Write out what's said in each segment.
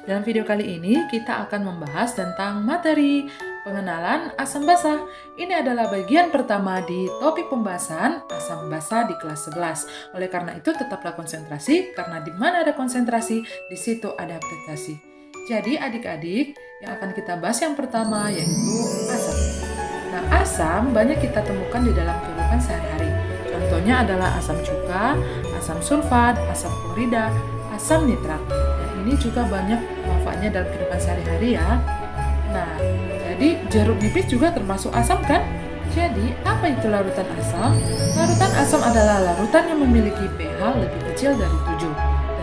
Dalam video kali ini kita akan membahas tentang materi pengenalan asam basa. Ini adalah bagian pertama di topik pembahasan asam basa di kelas 11. Oleh karena itu tetaplah konsentrasi, karena di mana ada konsentrasi, di situ ada aplikasi. Jadi adik-adik, yang akan kita bahas yang pertama yaitu asam. Nah, asam banyak kita temukan di dalam kehidupan sehari-hari. Contohnya adalah asam cuka, asam sulfat, asam klorida, asam nitrat. Dan ini juga banyak manfaatnya dalam kehidupan sehari-hari ya. Nah, jadi jeruk nipis juga termasuk asam kan? Jadi, apa itu larutan asam? Larutan asam adalah larutan yang memiliki pH lebih kecil dari 7.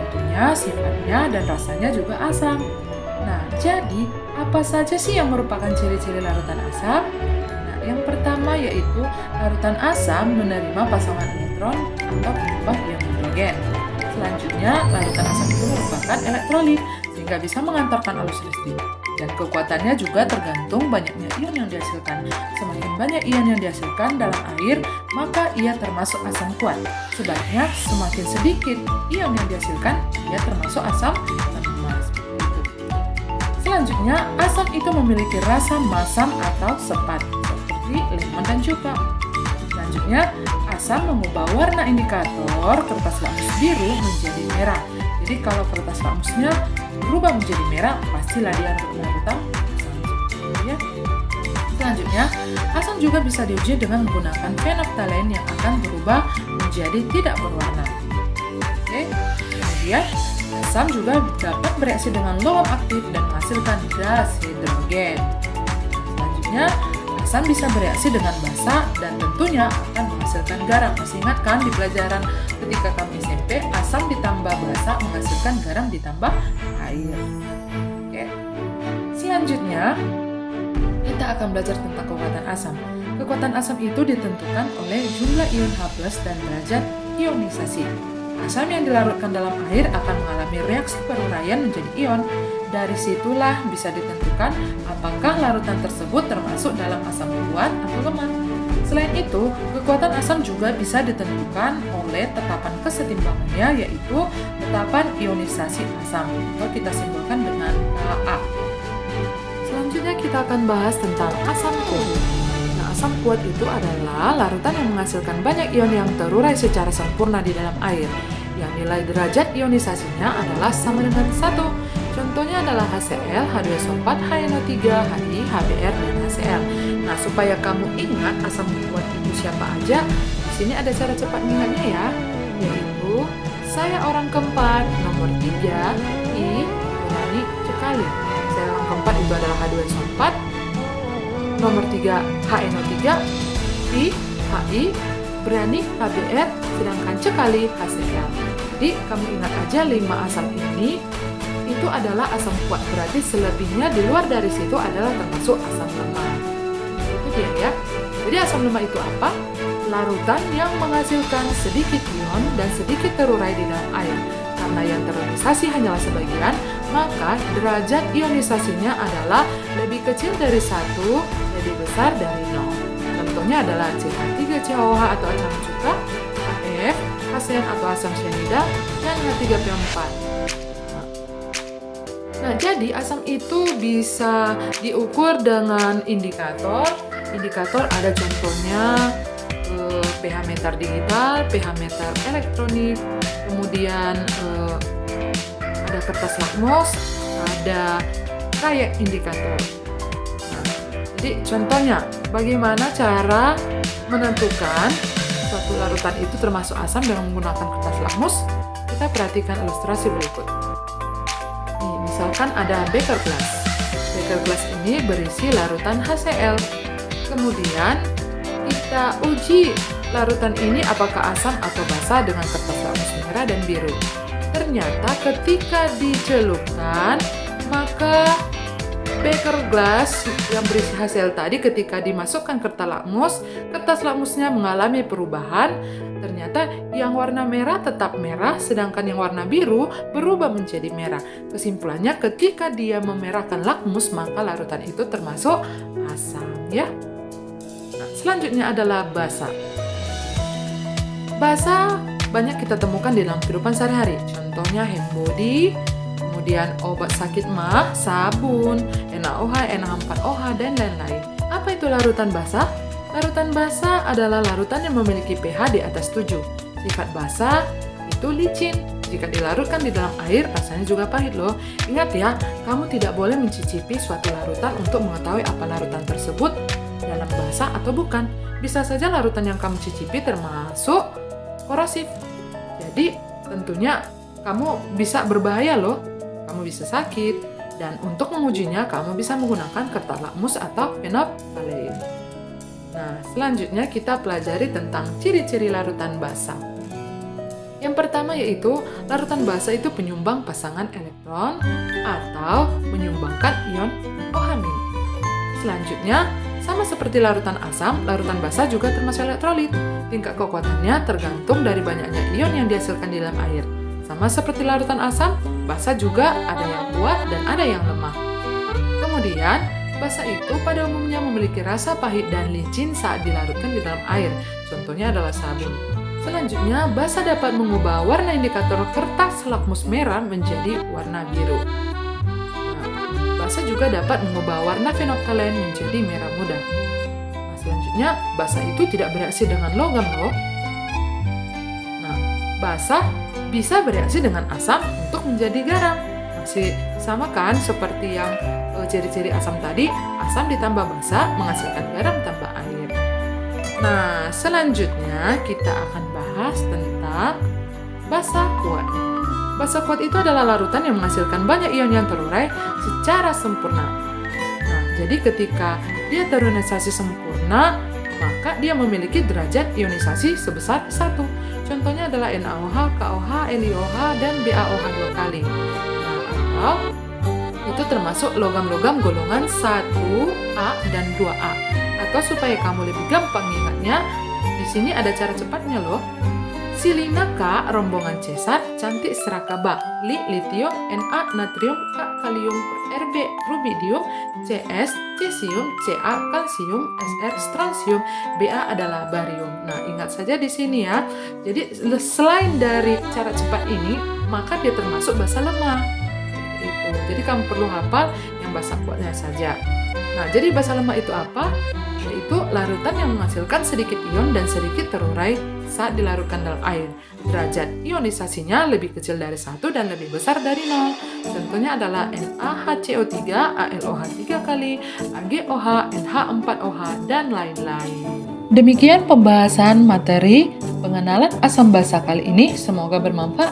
Tentunya sifatnya dan rasanya juga asam. Nah, jadi apa saja sih yang merupakan ciri-ciri larutan asam? Nah, yang pertama yaitu larutan asam menerima pasangan elektron atau berubah ion hidrogen. Selanjutnya, larutan asam itu merupakan elektrolit sehingga bisa mengantarkan arus listrik. Dan kekuatannya juga tergantung banyaknya ion yang dihasilkan. Semakin banyak ion yang dihasilkan dalam air, maka ia termasuk asam kuat. Sebaliknya, semakin sedikit ion yang dihasilkan, ia termasuk asam lemah. Selanjutnya, asam itu memiliki rasa masam atau sepat, seperti lemon dan cuka. Selanjutnya, asam mengubah warna indikator kertas lakmus biru menjadi merah. Jadi kalau kertas lakmusnya berubah menjadi merah, pastilah dia larutan asam. Ya. Selanjutnya, asam juga bisa diuji dengan menggunakan fenoftalen yang akan berubah menjadi tidak berwarna. Oke. Kemudian, asam juga dapat bereaksi dengan logam aktif dan menghasilkan gas hidrogen. Selanjutnya, asam bisa bereaksi dengan basa dan tentunya akan menghasilkan garam. Masih ingat kan di pelajaran ketika kami SMP, asam ditambah basa menghasilkan garam ditambah air. Oke. Selanjutnya, kita akan belajar tentang kekuatan asam. Kekuatan asam itu ditentukan oleh jumlah ion H+ dan derajat ionisasi. Asam yang dilarutkan dalam air akan mengalami reaksi peruraian menjadi ion. Dari situlah bisa ditentukan apakah larutan tersebut termasuk dalam asam kuat atau lemah. Selain itu, kekuatan asam juga bisa ditentukan oleh tetapan kesetimbangannya, yaitu tetapan ionisasi asam, atau kita simbolkan dengan Ka. Selanjutnya kita akan bahas tentang asam kuat. Nah, asam kuat itu adalah larutan yang menghasilkan banyak ion yang terurai secara sempurna di dalam air, yang nilai derajat ionisasinya adalah sama dengan 1. Contohnya adalah HCl, H2SO4, HNO3, Hi, HBr, dan HCl. Nah, supaya kamu ingat asam kuat itu siapa aja, di sini ada cara cepat mengingatnya ya, yaitu saya orang keempat, nomor 3, I, berani cekali. Saya orang keempat itu adalah H2SO4, nomor 3, HNO3, I, Hi, berani HBr, sedangkan cekali HCl. Jadi, kamu ingat aja 5 asam ini itu adalah asam kuat, berarti selebihnya di luar dari situ adalah termasuk asam lemah. Itu dia ya. Jadi asam lemah itu apa? Larutan yang menghasilkan sedikit ion dan sedikit terurai di dalam air. Karena yang terionisasi hanyalah sebagian, maka derajat ionisasinya adalah lebih kecil dari 1, lebih besar dari 0. Contohnya adalah CH3COH atau asam cuka, HF, HCN atau asam cyanida, dan H3PO4. Nah, jadi asam itu bisa diukur dengan indikator. Indikator ada contohnya pH meter digital, pH meter elektronik, kemudian ada kertas lakmus, ada kayak indikator. Nah, jadi contohnya, bagaimana cara menentukan suatu larutan itu termasuk asam dengan menggunakan kertas lakmus? Kita perhatikan ilustrasi berikut. Misalkan ada beker glass. Beker glass ini berisi larutan HCl. Kemudian kita uji larutan ini apakah asam atau basa dengan kertas lakmus merah dan biru. Ternyata ketika dicelupkan, maka beker glass yang berisi HCl tadi ketika dimasukkan kertas lakmusnya mengalami perubahan. Ternyata yang warna merah tetap merah, sedangkan yang warna biru berubah menjadi merah. Kesimpulannya, ketika dia memerahkan lakmus, maka larutan itu termasuk asam, ya. Nah, selanjutnya adalah basa. Basa banyak kita temukan di dalam kehidupan sehari-hari. Contohnya hand body, kemudian kemudian obat sakit mah, sabun, NaOH, NH4OH, dan lain-lain. Apa itu larutan basa? Larutan basa adalah larutan yang memiliki pH di atas 7. Sifat basa itu licin. Jika dilarutkan di dalam air, rasanya juga pahit loh. Ingat ya, kamu tidak boleh mencicipi suatu larutan untuk mengetahui apa larutan tersebut dalam basa atau bukan. Bisa saja larutan yang kamu cicipi termasuk korosif. Jadi, tentunya kamu bisa berbahaya loh. Kamu bisa sakit. Dan untuk mengujinya, kamu bisa menggunakan kertas lakmus atau phenolphthalein. Nah, selanjutnya kita pelajari tentang ciri-ciri larutan basa. Yang pertama yaitu, larutan basa itu penyumbang pasangan elektron atau menyumbangkan ion OH-. Selanjutnya, sama seperti larutan asam, larutan basa juga termasuk elektrolit. Tingkat kekuatannya tergantung dari banyaknya ion yang dihasilkan di dalam air. Sama seperti larutan asam, basa juga ada yang kuat dan ada yang lemah. Kemudian, basa itu pada umumnya memiliki rasa pahit dan licin saat dilarutkan di dalam air. Contohnya adalah sabun. Selanjutnya, basa dapat mengubah warna indikator kertas lakmus merah menjadi warna biru. Nah, basa juga dapat mengubah warna phenolphthalein menjadi merah muda. Nah, selanjutnya, basa itu tidak bereaksi dengan logam loh. Nah, basa bisa bereaksi dengan asam untuk menjadi garam. Masih sama kan seperti yang ciri-ciri asam tadi, asam ditambah basa menghasilkan garam tambah air. Nah, selanjutnya kita akan bahas tentang basa kuat. Basa kuat itu adalah larutan yang menghasilkan banyak ion yang terurai secara sempurna. Nah, jadi ketika dia terionisasi sempurna, maka dia memiliki derajat ionisasi sebesar 1. Contohnya adalah NaOH, KOH, LiOH, dan BaOH 2 kali. Nah, atau itu termasuk logam-logam golongan 1A dan 2A. Atau supaya kamu lebih gampang ingatnya, di sini ada cara cepatnya loh. Silina K, rombongan Cesar, cantik seraka Ba, Li, litium, Na, natrium, K, kalium, Rb, rubidium, Cs, cesium, Ca, kalsium, Sr, strontium, Ba adalah barium. Nah, ingat saja di sini ya. Jadi, selain dari cara cepat ini, maka dia termasuk basa lemah. Jadi, kamu perlu hafal yang basa kuatnya saja. Nah, jadi basa lemah itu apa? Yaitu larutan yang menghasilkan sedikit ion dan sedikit terurai saat dilarutkan dalam air. Derajat ionisasinya lebih kecil dari 1 dan lebih besar dari 0. Contohnya adalah NaHCO3, AlOH 3 kali, AgOH, NH4OH, dan lain-lain. Demikian pembahasan materi pengenalan asam basa kali ini. Semoga bermanfaat.